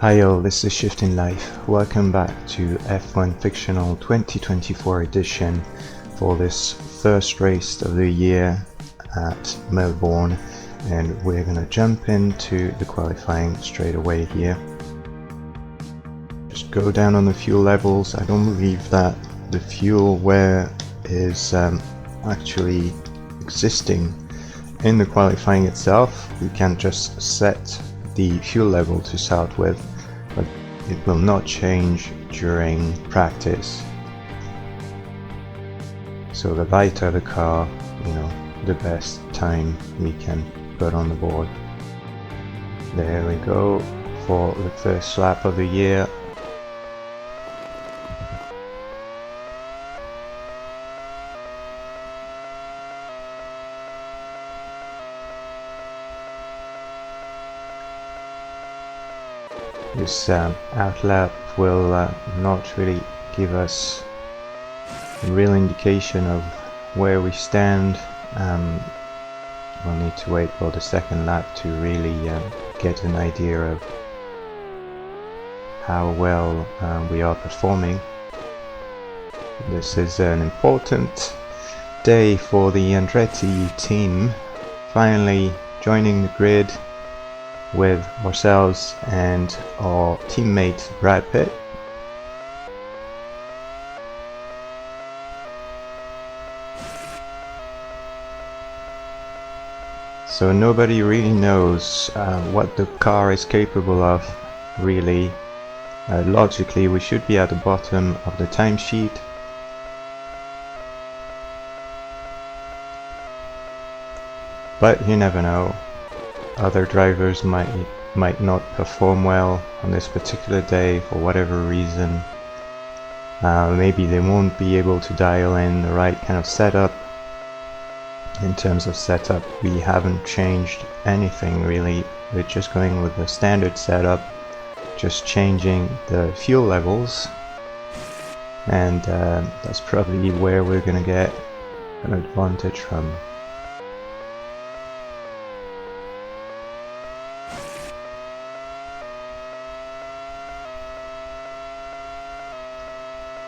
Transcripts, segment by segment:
Hi all, this is Shift in Life. Welcome back to F1 Fictional 2024 edition for this first race of the year at Melbourne, and we're gonna jump into the qualifying straight away here. Just go down on the fuel levels. I don't believe that the fuel wear is actually existing in the qualifying itself. We can just set the fuel level to start with, but it will not change during practice. So the lighter the car, the best time we can put on the board. There we go for the first lap of the year. This outlap will not really give us a real indication of where we stand. We'll need to wait for the second lap to really get an idea of how well we are performing. This is an important day for the Andretti team, finally joining the grid with ourselves and our teammate Brad Pitt. So nobody really knows what the car is capable of, really. Logically we should be at the bottom of the timesheet. But you never know. Other drivers might not perform well on this particular day for whatever reason. Maybe they won't be able to dial in the right kind of setup. In terms of setup, we haven't changed anything really. We're just going with the standard setup, just changing the fuel levels, and that's probably where we're gonna get an advantage from.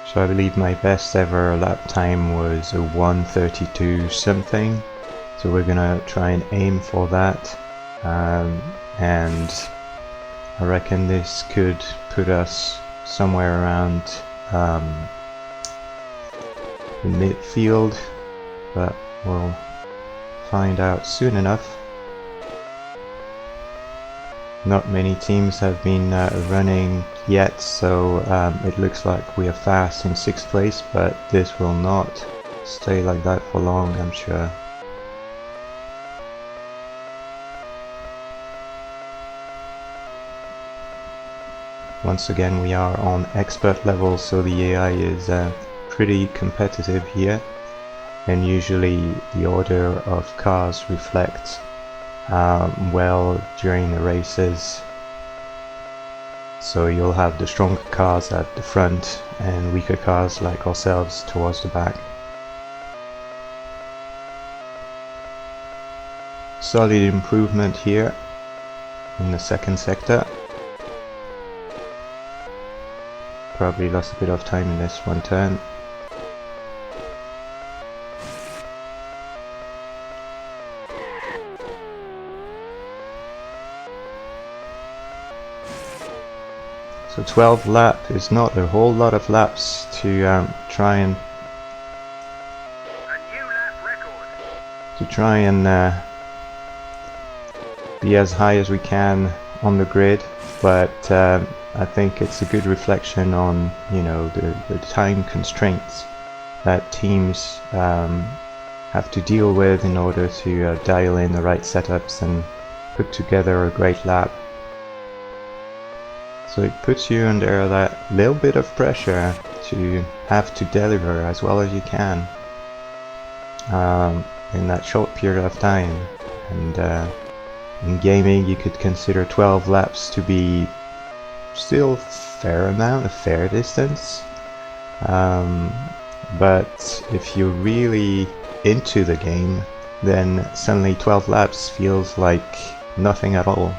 So I believe my best ever lap time was a 1:32 something, so we're gonna try and aim for that, and I reckon this could put us somewhere around the midfield, but we'll find out soon enough. Not many teams have been running yet, so it looks like we are fast in 6th place, but this will not stay like that for long, I'm sure. Once again, we are on expert level, so the AI is pretty competitive here, and usually the order of cars reflects well during the races. So you'll have the stronger cars at the front and weaker cars like ourselves towards the back. Solid improvement here in the second sector. Probably lost a bit of time in this one turn. So 12 lap is not a whole lot of laps to try and be as high as we can on the grid, but I think it's a good reflection on the time constraints that teams have to deal with in order to dial in the right setups and put together a great lap. So it puts you under that little bit of pressure to have to deliver as well as you can in that short period of time. And in gaming you could consider 12 laps to be still a fair distance. But if you're really into the game, then suddenly 12 laps feels like nothing at all.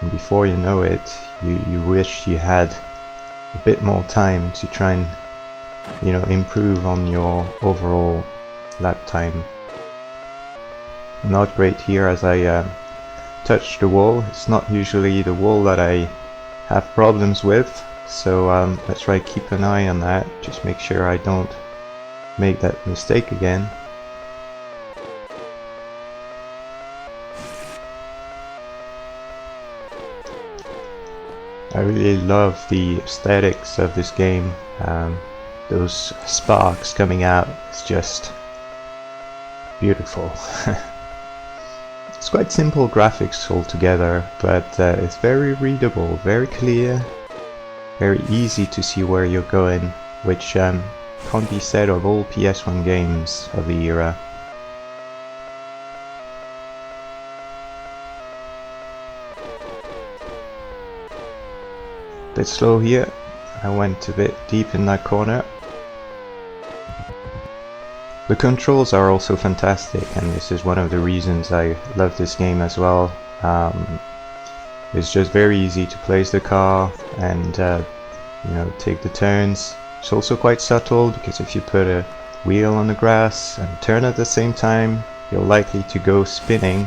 and before you know it, you wish you had a bit more time to try and, you know, improve on your overall lap time. Not great here as I touched the wall. It's not usually the wall that I have problems with, so let's try to keep an eye on that, just make sure I don't make that mistake again. I really love the aesthetics of this game. Those sparks coming out, it's just beautiful. It's quite simple graphics altogether, but it's very readable, very clear, very easy to see where you're going, which can't be said of all PS1 games of the era. Bit slow here, I went a bit deep in that corner. The controls are also fantastic, and this is one of the reasons I love this game as well. It's just very easy to place the car and you know, take the turns. It's also quite subtle, because if you put a wheel on the grass and turn at the same time, you're likely to go spinning.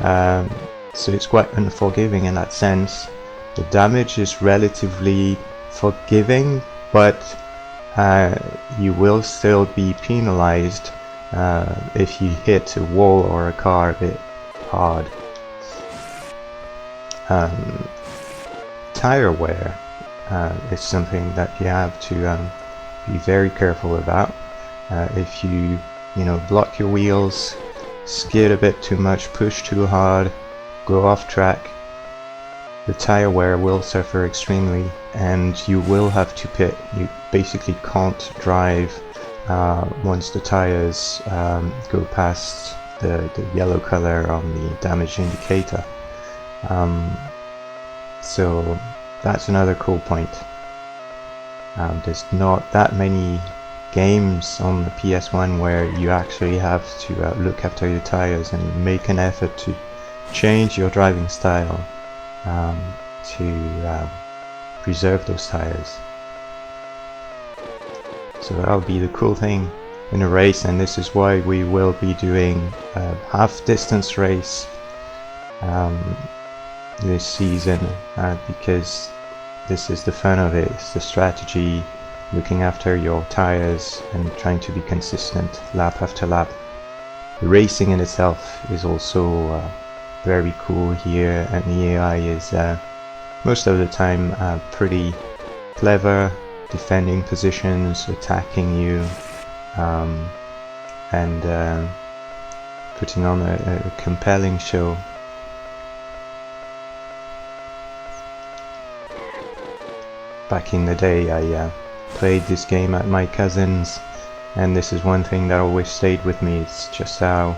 So it's quite unforgiving in that sense. The damage is relatively forgiving, but you will still be penalized if you hit a wall or a car a bit hard. Tire wear is something that you have to be very careful about. If you know, block your wheels, skid a bit too much, push too hard, go off track, the tire wear will suffer extremely, and you will have to pit. You basically can't drive once the tires go past the yellow color on the damage indicator. So that's another cool point. There's not that many games on the PS1 where you actually have to look after your tires and make an effort to change your driving style to preserve those tires. So that'll be the cool thing in a race, and this is why we will be doing a half distance race this season, because this is the fun of it. It's the strategy, looking after your tires and trying to be consistent lap after lap. The racing in itself is also very cool here, and the AI is most of the time pretty clever, defending positions, attacking you, and putting on a compelling show. Back in the day, I played this game at my cousin's, and this is one thing that always stayed with me. It's just how,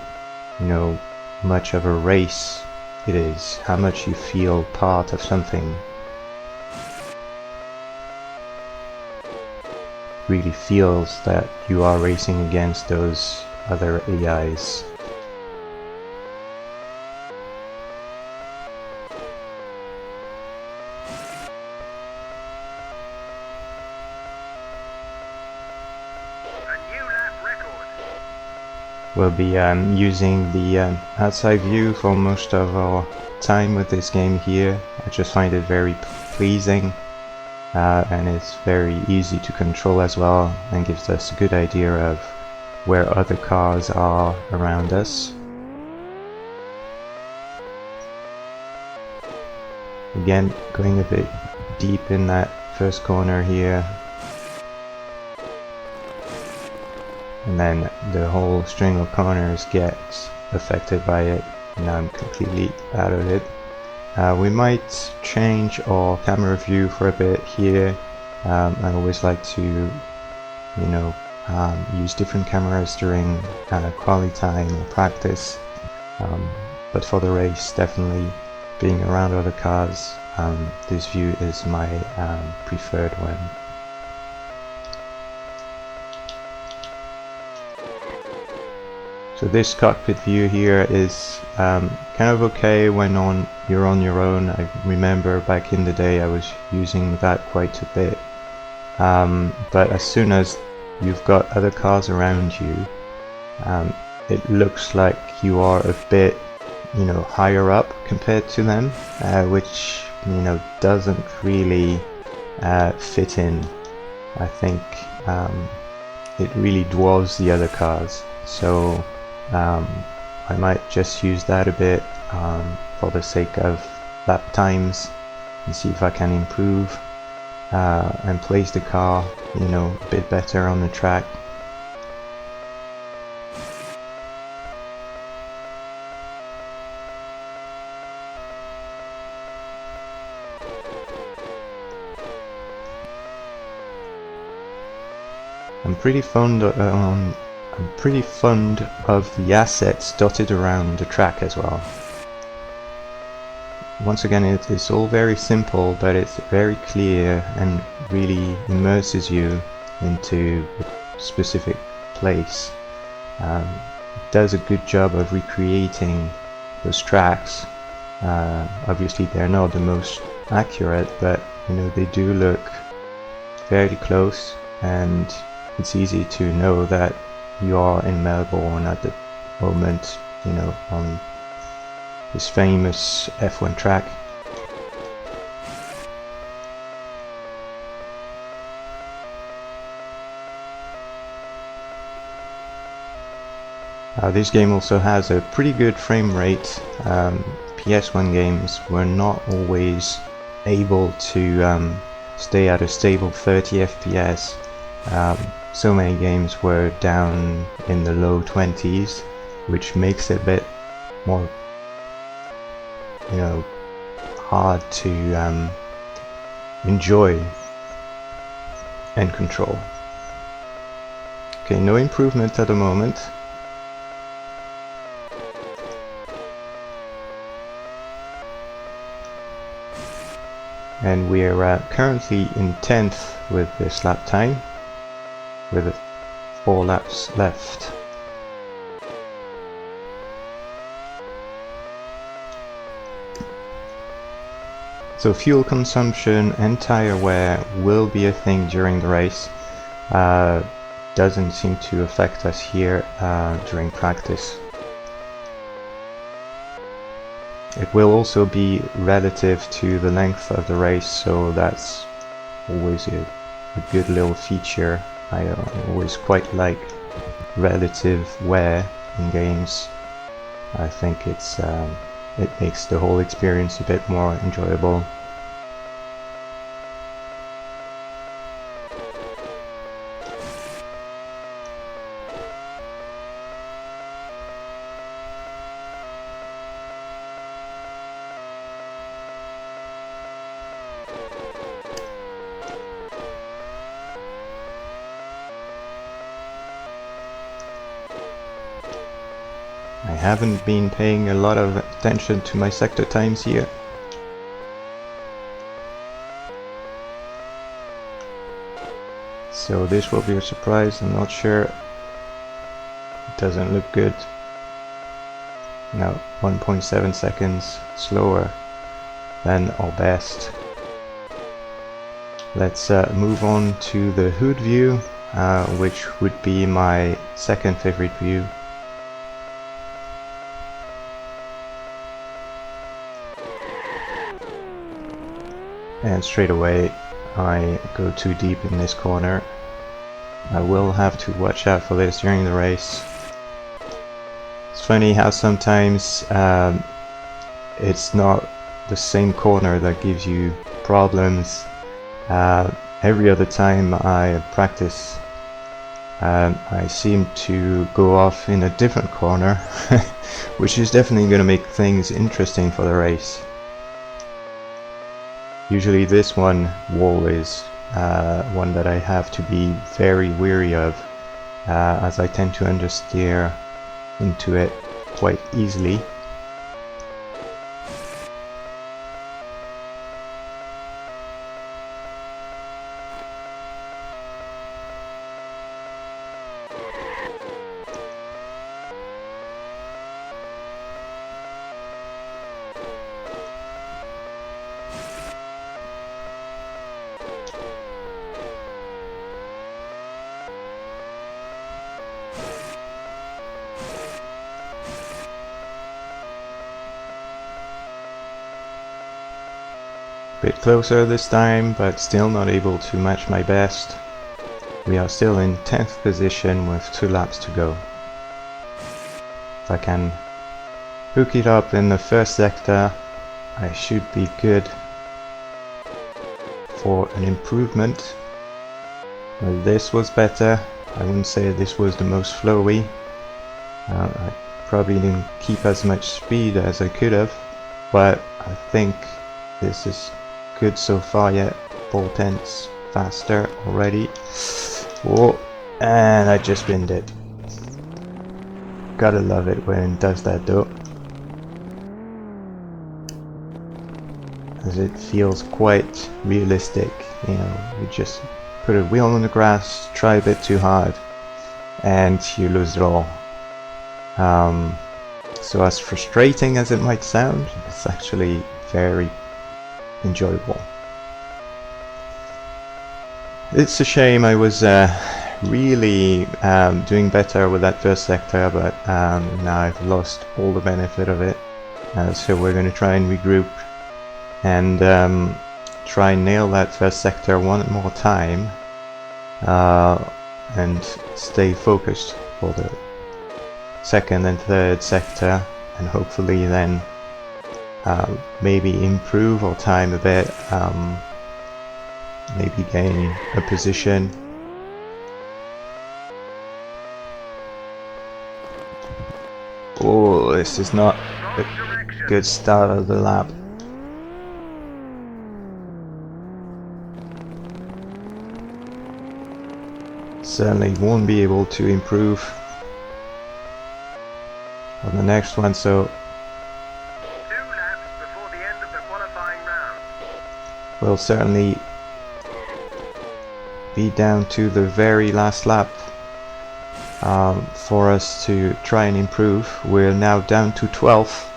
you know, much of a race it is, how much you feel part of something. Really feels that you are racing against those other AIs. We'll be using the outside view for most of our time with this game here. I just find it very pleasing, and it's very easy to control as well, and gives us a good idea of where other cars are around us. Again, going a bit deep in that first corner here, and then the whole string of corners gets affected by it, and now I'm completely out of it. We might change our camera view for a bit here. I always like to, you know, use different cameras during quali time or practice, but for the race, definitely being around other cars, this view is my preferred one. So this cockpit view here is kind of okay when you're on your own. I remember back in the day I was using that quite a bit. But as soon as you've got other cars around you, it looks like you are a bit, higher up compared to them, which, doesn't really fit in. I think it really dwarfs the other cars. So I might just use that a bit for the sake of lap times and see if I can improve and place the car, a bit better on the track. I'm pretty fond of the assets dotted around the track as well. Once again, it's all very simple, but it's very clear and really immerses you into a specific place. It does a good job of recreating those tracks. Obviously they're not the most accurate, but they do look fairly close, and it's easy to know that you are in Melbourne at the moment, on this famous F1 track. This game also has a pretty good frame rate. PS1 games were not always able to stay at a stable 30 FPS. So many games were down in the low 20s, which makes it a bit more, hard to enjoy and control. Okay, no improvement at the moment. And we're currently in 10th with this lap time, with 4 laps left. So fuel consumption and tire wear will be a thing during the race. Doesn't seem to affect us here during practice. It will also be relative to the length of the race, so that's always a good little feature. I always quite like relative wear in games. I think it makes the whole experience a bit more enjoyable. I haven't been paying a lot of attention to my sector times here. So this will be a surprise, I'm not sure. It doesn't look good. Now 1.7 seconds slower than our best. Let's move on to the hood view, which would be my second favorite view. And straight away I go too deep in this corner. I will have to watch out for this during the race. It's funny how sometimes it's not the same corner that gives you problems. Every other time I practice, I seem to go off in a different corner, which is definitely going to make things interesting for the race. Usually this wall is one that I have to be very wary of, as I tend to understeer into it quite easily. Bit closer this time, but still not able to match my best. We are still in 10th position with 2 laps to go. If I can hook it up in the first sector, I should be good for an improvement. Well, this was better. I wouldn't say this was the most flowy. I probably didn't keep as much speed as I could have, but I think this is good so far yet. 4/10 faster already. Whoa, and I just binned it. Gotta love it when it does that though, as it feels quite realistic. You know, you just put a wheel on the grass, try a bit too hard, and you lose it all. So as frustrating as it might sound, it's actually very enjoyable. It's a shame. I was really doing better with that first sector, but now I've lost all the benefit of it. So we're going to try and regroup and try and nail that first sector one more time and stay focused for the second and third sector, and hopefully then maybe improve our time a bit, maybe gain a position. Oh, this is not a good start of the lap. Certainly won't be able to improve on the next one, so 2 laps before the end of the qualifying round. we'll certainly be down to the very last lap for us to try and improve. We're now down to 12th.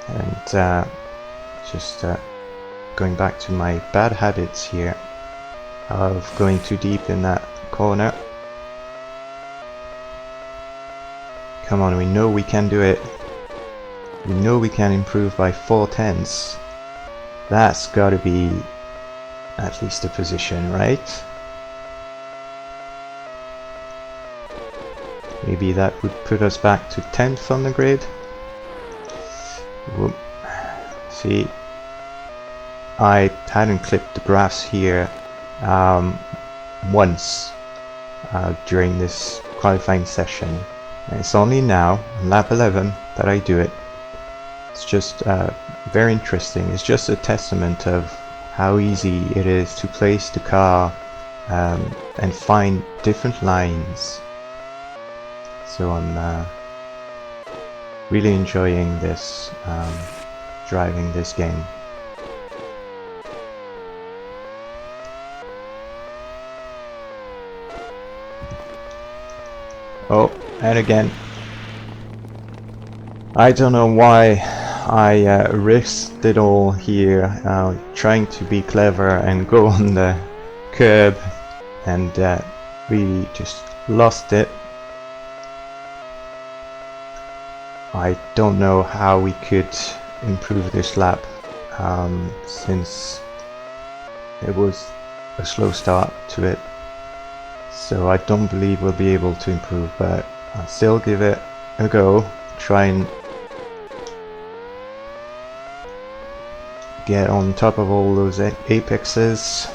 And just going back to my bad habits here of going too deep in that corner. Come on, we know we can do it. We know we can improve by 4/10. That's gotta be at least a position, right? Maybe that would put us back to 10th on the grid. Whoop. See, I hadn't clipped the graphs here once during this qualifying session. And it's only now, on lap 11, that I do it. It's just very interesting. It's just a testament of how easy it is to place the car and find different lines. So I'm really enjoying this, driving this game. Oh, and again, I don't know why I risked it all here, trying to be clever and go on the curb, and really just lost it. I don't know how we could improve this lap, since it was a slow start to it. So I don't believe we'll be able to improve, but I'll still give it a go. Try and get on top of all those apexes.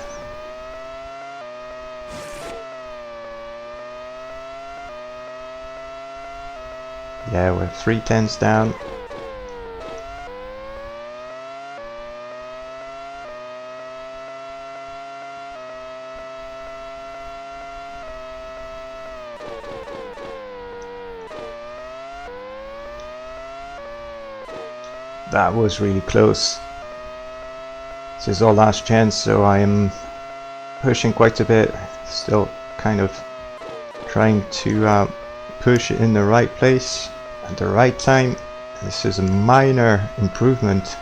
Yeah, we're 3/10 down. That was really close. This is our last chance, so I am pushing quite a bit. Still kind of trying to push it in the right place at the right time. This is a minor improvement.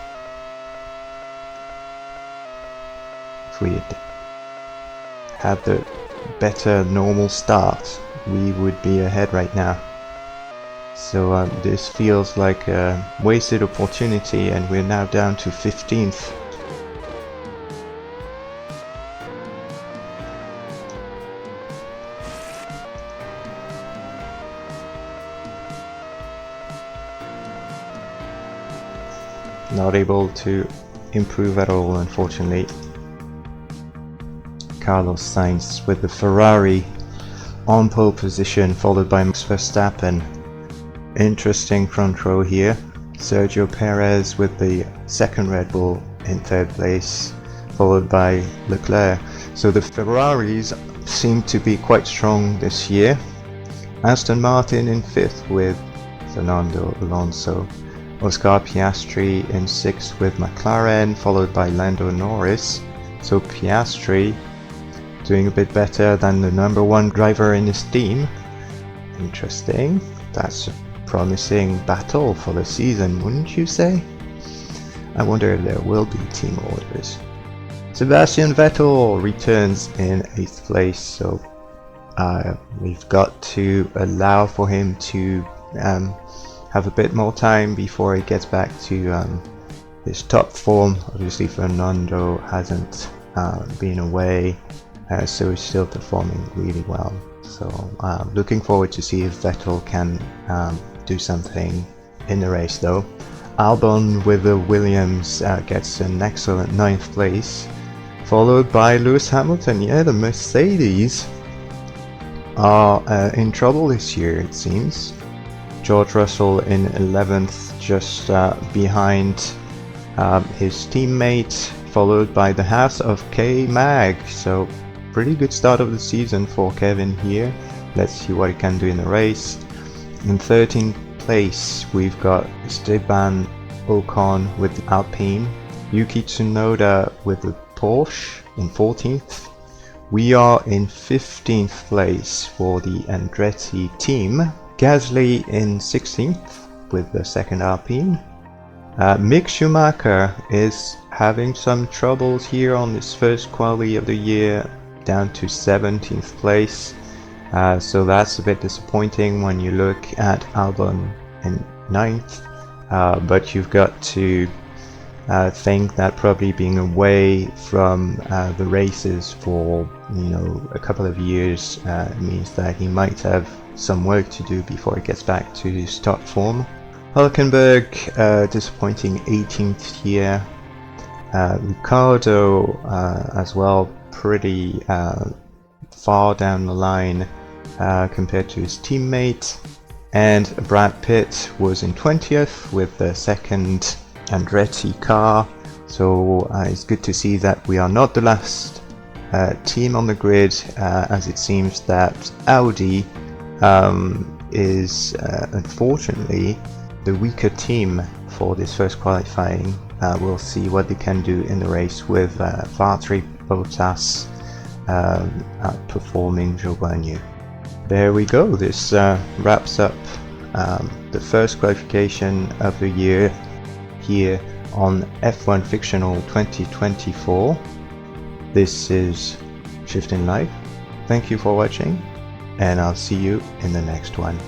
If we had the better normal start, we would be ahead right now. So this feels like a wasted opportunity, and we're now down to 15th. Not able to improve at all, unfortunately. Carlos Sainz with the Ferrari on pole position, followed by Max Verstappen. Interesting front row here. Sergio Perez with the second Red Bull in third place, followed by Leclerc. So the Ferraris seem to be quite strong this year. Aston Martin in fifth with Fernando Alonso. Oscar Piastri in sixth with McLaren, followed by Lando Norris. So Piastri doing a bit better than the number one driver in his team. Interesting. That's a promising battle for the season, wouldn't you say? I wonder if there will be team orders. Sebastian Vettel returns in 8th place, so we've got to allow for him to have a bit more time before he gets back to his top form. Obviously Fernando hasn't been away, so he's still performing really well. So looking forward to see if Vettel can do something in the race though. Albon with the Williams gets an excellent 9th place, followed by Lewis Hamilton. Yeah, the Mercedes are in trouble this year, it seems. George Russell in 11th, just behind his teammate, followed by the house of K-Mag. So pretty good start of the season for Kevin here. Let's see what he can do in the race. In 13th place we've got Esteban Ocon with the Alpine, Yuki Tsunoda with the Porsche in 14th. We are in 15th place for the Andretti team. Gasly in 16th with the second Alpine. Mick Schumacher is having some troubles here on his first quali of the year, down to 17th place. So that's a bit disappointing when you look at Albon in 9th. But you've got to think that probably being away from the races for a couple of years means that he might have some work to do before he gets back to his top form. Hülkenberg, disappointing 18th here. Ricardo as well, pretty far down the line compared to his teammate. And Brad Pitt was in 20th with the second Andretti car. So it's good to see that we are not the last team on the grid, as it seems that Audi is unfortunately the weaker team for this first qualifying. We'll see what they can do in the race with Valtteri Bottas outperforming Giovanni. There we go. This wraps up the first qualification of the year here on F1 Fictional 2024. This is Shifting Life. Thank you for watching, and I'll see you in the next one.